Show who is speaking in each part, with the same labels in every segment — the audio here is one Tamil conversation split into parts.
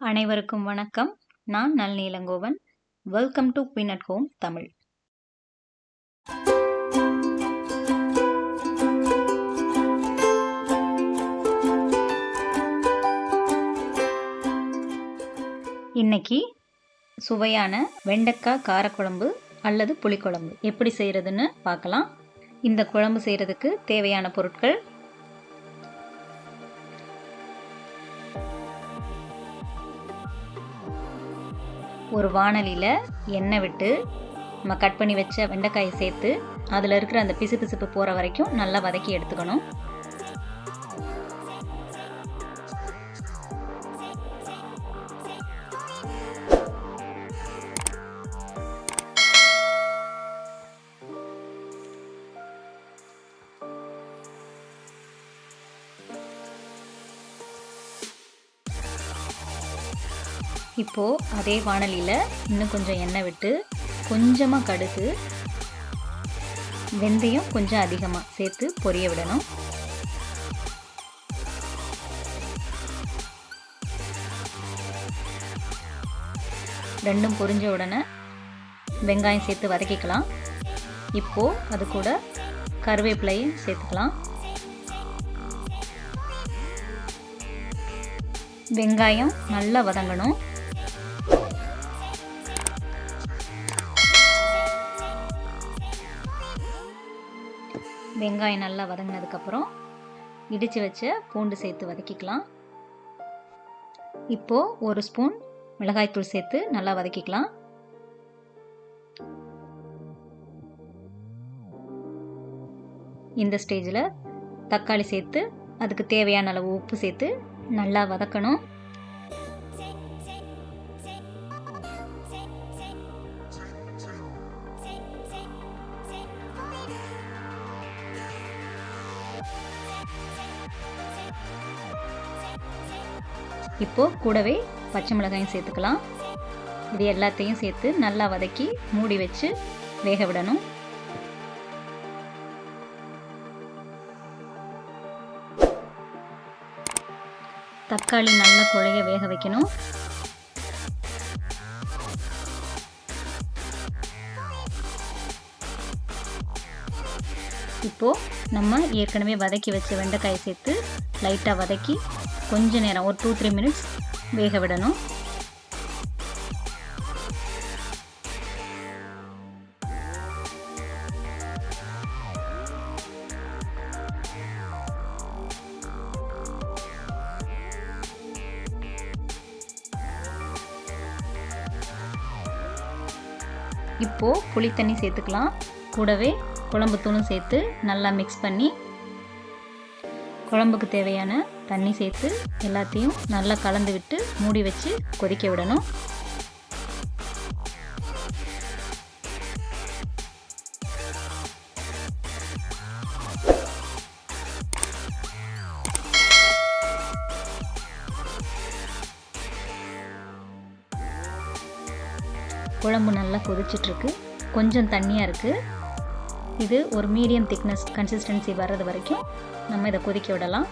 Speaker 1: அனைவருக்கும் வணக்கம். நான் Nalini Elangovan. Welcome to Queen at Home Tamil. இன்னைக்கு சுவையான வெண்டைக்காய் காரக்குழம்பு அல்லது புளிக்குழம்பு எப்படி செய்கிறதுன்னு பார்க்கலாம். இந்த குழம்பு செய்கிறதுக்கு தேவையான பொருட்கள்: ஒரு வாணலியில் எண்ணெய் விட்டு நம்ம கட் பண்ணி வச்ச வெண்டைக்காயை சேர்த்து அதில் இருக்கிற அந்த பிசுபிசுப்பு போகிற வரைக்கும் நல்லா வதக்கி எடுத்துக்கணும். இப்போது அதே வாணலியில் இன்னும் கொஞ்சம் எண்ணெய் விட்டு கொஞ்சமாக கடுகு, வெந்தயம் கொஞ்சம் அதிகமாக சேர்த்து பொரிய விடணும். ரெண்டும் பொரிஞ்ச உடனே வெங்காயம் சேர்த்து வதக்கிக்கலாம். இப்போது அது கூட கருவேப்பிலையும் சேர்த்துக்கலாம். வெங்காயம் நல்லா வதங்கணும். வெங்காயம் நல்லா வதங்கினதுக்கப்புறம் இடித்து வச்ச பூண்டு சேர்த்து வதக்கிக்கலாம். இப்போது ஒரு ஸ்பூன் மிளகாய்த்தூள் சேர்த்து நல்லா வதக்கிக்கலாம். இந்த ஸ்டேஜில் தக்காளி சேர்த்து அதுக்கு தேவையான அளவு உப்பு சேர்த்து நல்லா வதக்கணும். இப்போது கூடவே பச்சை மிளகாயும் சேர்த்துக்கலாம். இது எல்லாத்தையும் சேர்த்து நல்லா வதக்கி மூடி வச்சு வேக விடணும். தக்காளி நல்லா குழைய வேக வைக்கணும். இப்போது நம்ம ஏற்கனவே வதக்கி வச்ச வெண்டைக்காயை சேர்த்து லைட்டாக வதக்கி கொஞ்ச நேரம் ஒரு 2-3 மினிட்ஸ் வேக விடணும். இப்போது புளி தண்ணி சேர்த்துக்கலாம். கூடவே குழம்பு தூளும் சேர்த்து நல்லா மிக்ஸ் பண்ணி குழம்புக்கு தேவையான தண்ணி சேர்த்து எல்லாத்தையும் நல்லா கலந்து விட்டு மூடி வச்சு கொதிக்க விடணும். குழம்பு நல்லா கொதிச்சிட்ருக்கு. கொஞ்சம் தண்ணியாக இருக்குது. இது ஒரு மீடியம் திக்னஸ் கன்சிஸ்டன்சி வர்றது வரைக்கும் நம்ம இதை கொதிக்க விடலாம்.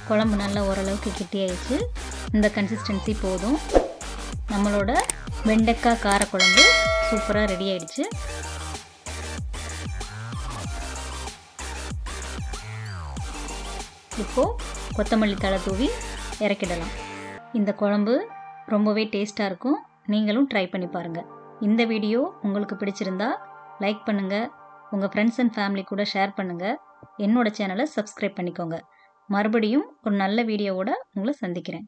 Speaker 1: குழம்பு நல்லா ஓரளவுக்கு கெட்டியாயிடுச்சு. இந்த கன்சிஸ்டன்சி போதும். நம்மளோட வெண்டைக்காய் காரக்குழம்பு சூப்பராக ரெடி ஆயிடுச்சு. இப்போது கொத்தமல்லி தழை தூவி இறக்கிடலாம். இந்த குழம்பு ரொம்பவே டேஸ்ட்டாக இருக்கும். நீங்களும் ட்ரை பண்ணி பாருங்கள். இந்த வீடியோ உங்களுக்கு பிடிச்சிருந்தா லைக் பண்ணுங்கள். உங்கள் ஃப்ரெண்ட்ஸ் அண்ட் ஃபேமிலி கூட ஷேர் பண்ணுங்கள். என்னோடய சேனலை சப்ஸ்கிரைப் பண்ணிக்கோங்க. மறுபடியும் ஒரு நல்ல வீடியோவோட உங்களை சந்திக்கிறேன்.